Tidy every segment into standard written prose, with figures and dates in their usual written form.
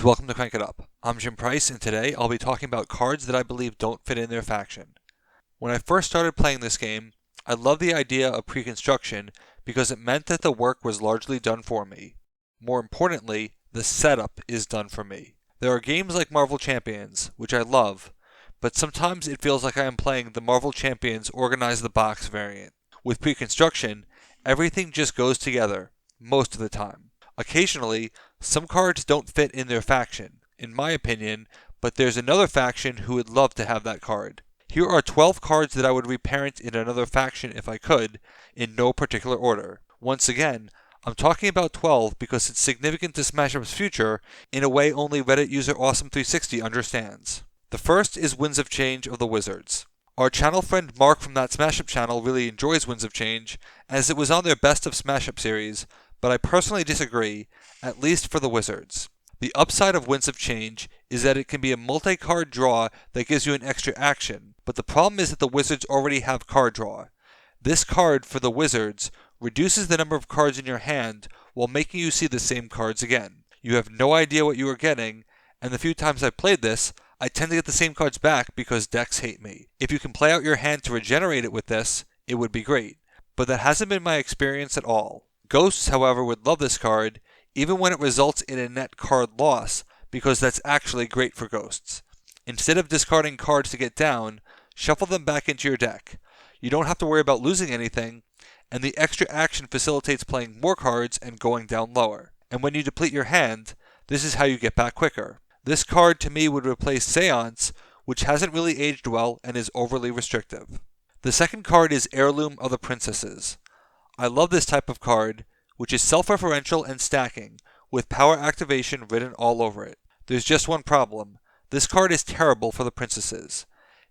nerds, welcome to Crank It Up. I'm Jim Price, and today I'll be talking about cards that I believe don't fit in their faction. When I first started playing this game, I loved the idea of Preconstruction because it meant that the work was largely done for me. More importantly, the setup is done for me. There are games like Marvel Champions, which I love, but sometimes it feels like I am playing the Marvel Champions Organize the Box variant. With Preconstruction, everything just goes together, most of the time. Occasionally, some cards don't fit in their faction, in my opinion, but there's another faction who would love to have that card. Here are 12 cards that I would reparent in another faction if I could, in no particular order. Once again, I'm talking about 12 because it's significant to Smash Up's future in a way only Reddit user Awesome360 understands. The first is Winds of Change of the Wizards. Our channel friend Mark from that Smash Up channel really enjoys Winds of Change, as it was on their Best of Smash Up series, but I personally disagree, at least for the Wizards. The upside of Winds of Change is that it can be a multi-card draw that gives you an extra action, but the problem is that the Wizards already have card draw. This card, for the Wizards, reduces the number of cards in your hand while making you see the same cards again. You have no idea what you are getting, and the few times I've played this, I tend to get the same cards back because decks hate me. If you can play out your hand to regenerate it with this, it would be great, but that hasn't been my experience at all. Ghosts, however, would love this card, even when it results in a net card loss, because that's actually great for Ghosts. Instead of discarding cards to get down, shuffle them back into your deck. You don't have to worry about losing anything, and the extra action facilitates playing more cards and going down lower. And when you deplete your hand, this is how you get back quicker. This card to me would replace Seance, which hasn't really aged well and is overly restrictive. The second card is Heirloom of the Princesses. I love this type of card, which is self-referential and stacking, with power activation written all over it. There's just one problem. This card is terrible for the princesses.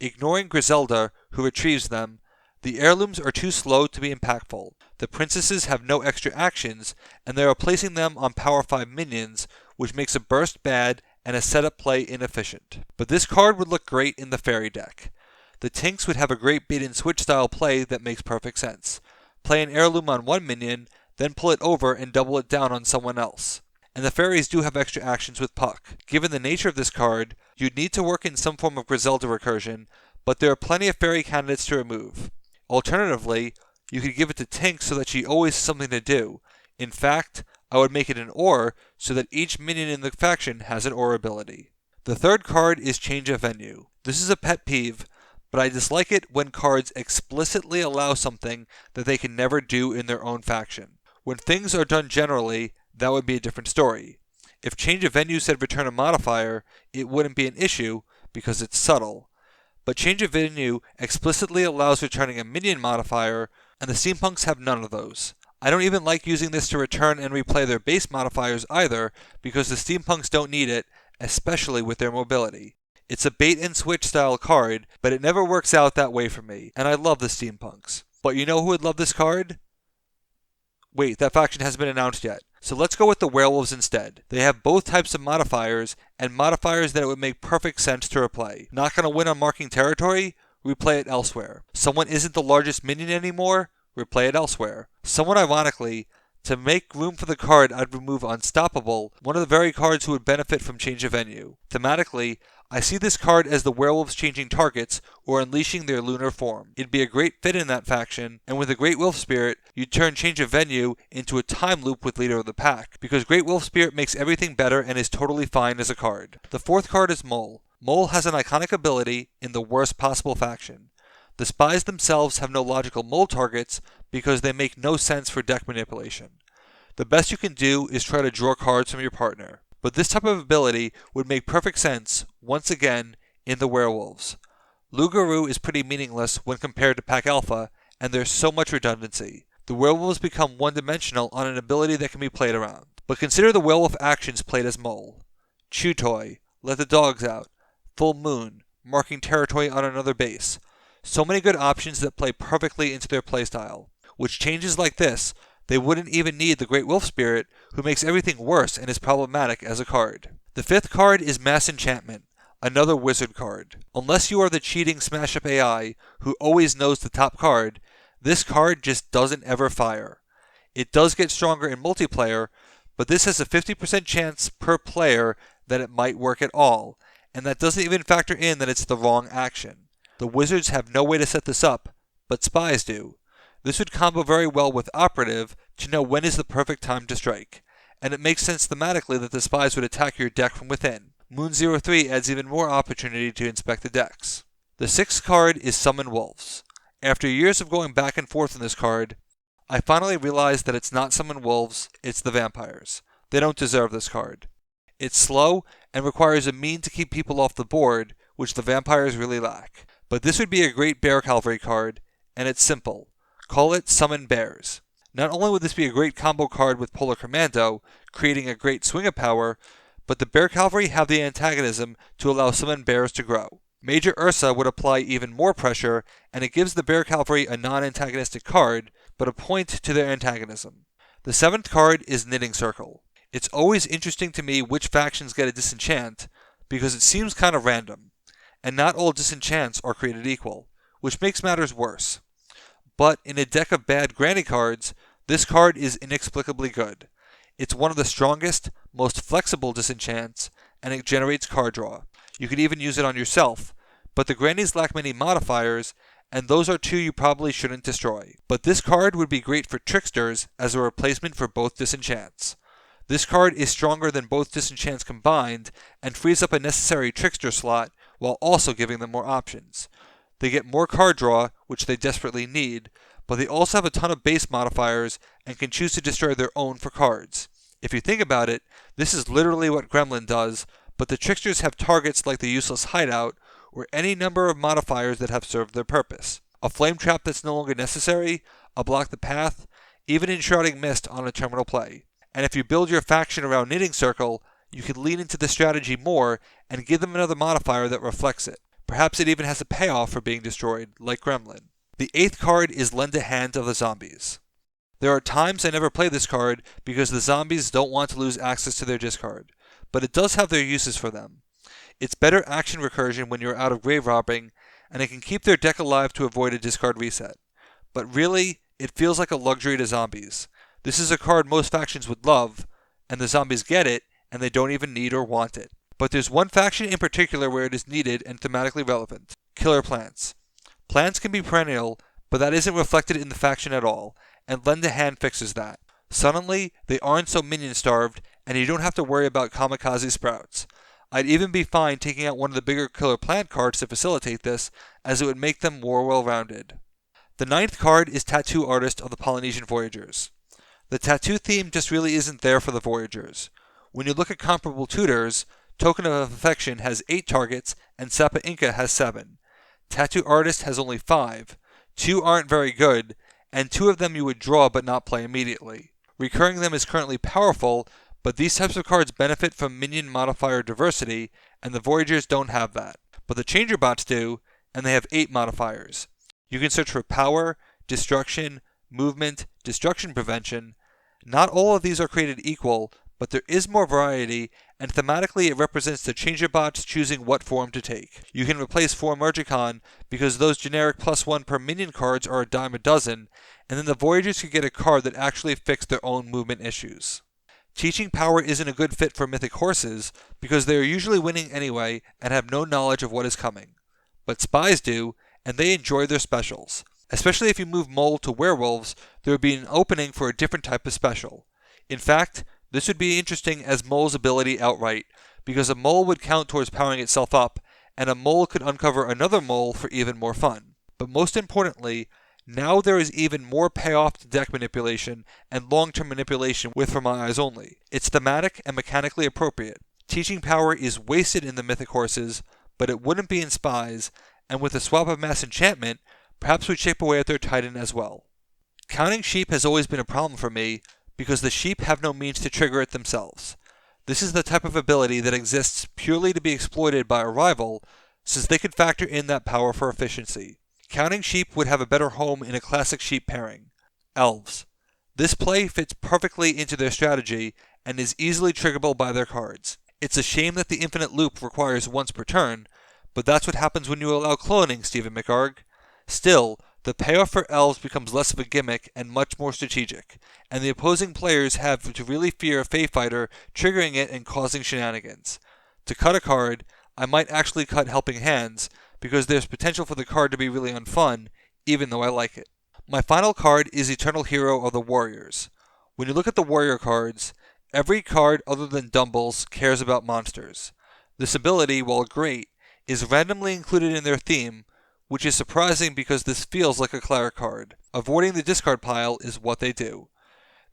Ignoring Griselda, who retrieves them, the heirlooms are too slow to be impactful. The princesses have no extra actions, and they are placing them on Power 5 minions, which makes a burst bad and a setup play inefficient. But this card would look great in the fairy deck. The Tinks would have a great bait-and-switch style play that makes perfect sense. Play an heirloom on one minion, then pull it over and double it down on someone else. And the fairies do have extra actions with Puck. Given the nature of this card, you'd need to work in some form of Griselda recursion, but there are plenty of fairy candidates to remove. Alternatively, you could give it to Tink so that she always has something to do. In fact, I would make it an Ore so that each minion in the faction has an Ore ability. The third card is Change of Venue. This is a pet peeve, but I dislike it when cards explicitly allow something that they can never do in their own faction. When things are done generally, that would be a different story. If Change of Venue said return a modifier, it wouldn't be an issue because it's subtle. But Change of Venue explicitly allows returning a minion modifier, and the steampunks have none of those. I don't even like using this to return and replay their base modifiers either, because the steampunks don't need it, especially with their mobility. It's a bait-and-switch style card, but it never works out that way for me, and I love the steampunks. But you know who would love this card? Wait, that faction hasn't been announced yet. So let's go with the werewolves instead. They have both types of modifiers, and modifiers that it would make perfect sense to replay. Not going to win on marking territory? Replay it elsewhere. Someone isn't the largest minion anymore? Replay it elsewhere. Somewhat ironically, to make room for the card, I'd remove Unstoppable, one of the very cards who would benefit from Change of Venue. Thematically, I see this card as the werewolves changing targets or unleashing their lunar form. It'd be a great fit in that faction, and with a Great Wolf Spirit, you'd turn Change of Venue into a time loop with Leader of the Pack, because Great Wolf Spirit makes everything better and is totally fine as a card. The fourth card is Mole. Mole has an iconic ability in the worst possible faction. The spies themselves have no logical mole targets because they make no sense for deck manipulation. The best you can do is try to draw cards from your partner. But this type of ability would make perfect sense, once again, in the werewolves. Lugaroo is pretty meaningless when compared to Pack Alpha, and there's so much redundancy. The werewolves become one-dimensional on an ability that can be played around. But consider the werewolf actions played as Mole. Chew Toy, Let the Dogs Out, Full Moon, marking territory on another base. So many good options that play perfectly into their playstyle. Which changes like this, they wouldn't even need the Great Wolf Spirit, who makes everything worse and is problematic as a card. The fifth card is Mass Enchantment, another wizard card. Unless you are the cheating Smash Up AI, who always knows the top card, this card just doesn't ever fire. It does get stronger in multiplayer, but this has a 50% chance per player that it might work at all, and that doesn't even factor in that it's the wrong action. The wizards have no way to set this up, but spies do. This would combo very well with operative to know when is the perfect time to strike, and it makes sense thematically that the spies would attack your deck from within. Moon 03 adds even more opportunity to inspect the decks. The sixth card is Summon Wolves. After years of going back and forth on this card, I finally realized that it's not Summon Wolves, it's the vampires. They don't deserve this card. It's slow and requires a mean to keep people off the board, which the vampires really lack. But this would be a great bear cavalry card, and it's simple. Call it Summon Bears. Not only would this be a great combo card with Polar Commando, creating a great swing of power, but the bear cavalry have the antagonism to allow Summon Bears to grow. Major Ursa would apply even more pressure, and it gives the bear cavalry a non-antagonistic card, but a point to their antagonism. The seventh card is Knitting Circle. It's always interesting to me which factions get a disenchant, because it seems kind of random, and not all disenchants are created equal, which makes matters worse. But in a deck of bad granny cards, this card is inexplicably good. It's one of the strongest, most flexible disenchants, and it generates card draw. You could even use it on yourself, but the grannies lack many modifiers, and those are two you probably shouldn't destroy. But this card would be great for tricksters as a replacement for both disenchants. This card is stronger than both disenchants combined, and frees up a necessary trickster slot, while also giving them more options. They get more card draw, which they desperately need, but they also have a ton of base modifiers and can choose to destroy their own for cards. If you think about it, this is literally what Gremlin does, but the tricksters have targets like the useless hideout, or any number of modifiers that have served their purpose. A flame trap that's no longer necessary, a block the path, even enshrouding mist on a terminal play. And if you build your faction around Knitting Circle, you can lean into the strategy more and give them another modifier that reflects it. Perhaps it even has a payoff for being destroyed, like Gremlin. The eighth card is Lend a Hand of the Zombies. There are times I never play this card because the zombies don't want to lose access to their discard, but it does have their uses for them. It's better action recursion when you're out of grave robbing, and it can keep their deck alive to avoid a discard reset. But really, it feels like a luxury to zombies. This is a card most factions would love, and the zombies get it, and they don't even need or want it. But there's one faction in particular where it is needed and thematically relevant: Killer Plants. Plants can be perennial, but that isn't reflected in the faction at all, and Lend a Hand fixes that. Suddenly, they aren't so minion-starved, and you don't have to worry about kamikaze sprouts. I'd even be fine taking out one of the bigger Killer Plant cards to facilitate this, as it would make them more well-rounded. The ninth card is Tattoo Artist of the Polynesian Voyagers. The tattoo theme just really isn't there for the Voyagers. When you look at comparable tutors, Token of Affection has 8 targets, and Sapa Inca has 7. Tattoo Artist has only 5. 2 aren't very good, and 2 of them you would draw but not play immediately. Recurring them is currently powerful, but these types of cards benefit from minion modifier diversity, and the Voyagers don't have that. But the Changer Bots do, and they have 8 modifiers. You can search for Power, Destruction, Movement, Destruction Prevention. Not all of these are created equal, but there is more variety, and thematically it represents the Changer Bots choosing what form to take. You can replace 4 Mergicon because those generic +1 per minion cards are a dime a dozen, and then the Voyagers could get a card that actually fixed their own movement issues. Teaching Power isn't a good fit for Mythic Horses because they are usually winning anyway and have no knowledge of what is coming. But Spies do, and they enjoy their specials. Especially if you move Mole to Werewolves, there would be an opening for a different type of special. In fact, this would be interesting as Mole's ability outright, because a mole would count towards powering itself up, and a mole could uncover another mole for even more fun. But most importantly, now there is even more payoff to deck manipulation and long-term manipulation with For My Eyes Only. It's thematic and mechanically appropriate. Teaching Power is wasted in the Mythic Horses, but it wouldn't be in Spies, and with a swap of Mass Enchantment, perhaps would chip away at their Titan as well. Counting Sheep has always been a problem for me, because the sheep have no means to trigger it themselves. This is the type of ability that exists purely to be exploited by a rival, since they could factor in that power for efficiency. Counting Sheep would have a better home in a classic sheep pairing. Elves. This play fits perfectly into their strategy, and is easily triggerable by their cards. It's a shame that the infinite loop requires once per turn, but that's what happens when you allow cloning, Stephen McArg. Still, the payoff for elves becomes less of a gimmick and much more strategic, and the opposing players have to really fear a Fae Fighter triggering it and causing shenanigans. To cut a card, I might actually cut Helping Hands, because there's potential for the card to be really unfun, even though I like it. My final card is Eternal Hero of the Warriors. When you look at the warrior cards, every card other than Dumbles cares about monsters. This ability, while great, is randomly included in their theme, which is surprising because this feels like a cleric card. Avoiding the discard pile is what they do.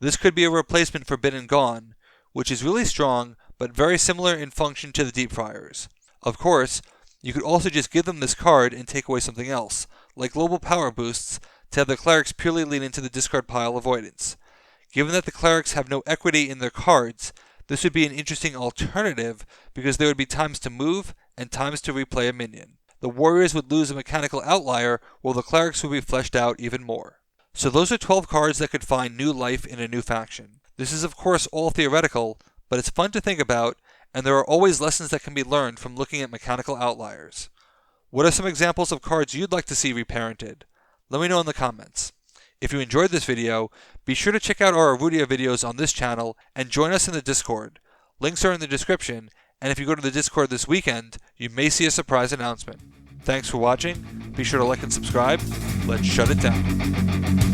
This could be a replacement for Been and Gone, which is really strong, but very similar in function to the Deep Friars. Of course, you could also just give them this card and take away something else, like global power boosts, to have the clerics purely lean into the discard pile avoidance. Given that the clerics have no equity in their cards, this would be an interesting alternative because there would be times to move and times to replay a minion. The warriors would lose a mechanical outlier, while the clerics would be fleshed out even more. So those are 12 cards that could find new life in a new faction. This is of course all theoretical, but it's fun to think about, and there are always lessons that can be learned from looking at mechanical outliers. What are some examples of cards you'd like to see reparented? Let me know in the comments. If you enjoyed this video, be sure to check out our Erudia videos on this channel and join us in the Discord. Links are in the description, and if you go to the Discord this weekend, you may see a surprise announcement. Thanks for watching. Be sure to like and subscribe. Let's shut it down.